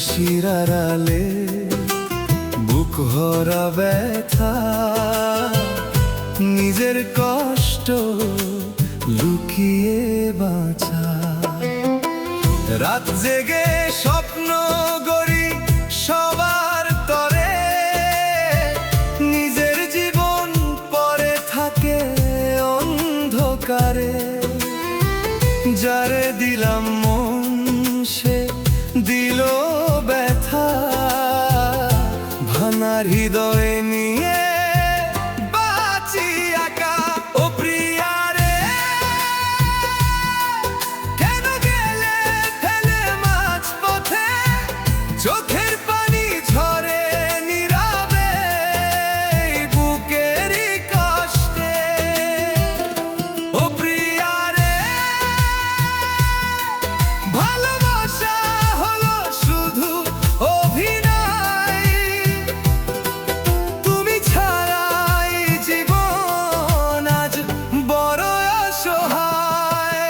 হাসির আড়ালে বুক ভরা ব্যথা, নিজের কষ্ট লুকিয়ে বাঁচা। রাত জেগে স্বপ্ন গড়ি সবার তরে, নিজের জীবন পড়ে থাকে অন্ধকারে। যারে দিলাম মন সে দিল ব্যথা, ভাঙার হৃদয় নিয়ে বাঁচি একা। ও প্রিয়া রে, কেন গেলে ফেলে মাঝ পথে, চোখের পানি ঝরে নীরবে বুকেরই কষ্টে। ও প্রিয়া রে, ভালোবাসা হলো শুধু অভিনয়, তুমি ছাড়াই জীবন আজ বড় অসহায়।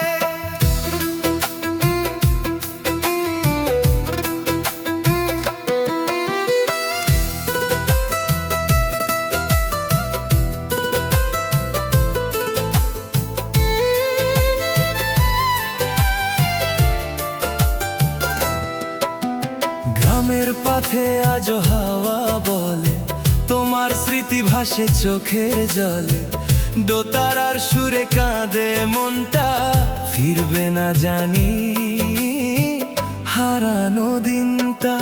গ্রামের পথে আজও হাওয়া বলে, তোমার স্মৃতি ভাসে চোখের জলে। দোতারার সুরে কাঁদে মনটা, ফিরবে না জানি হারানো দিনটা।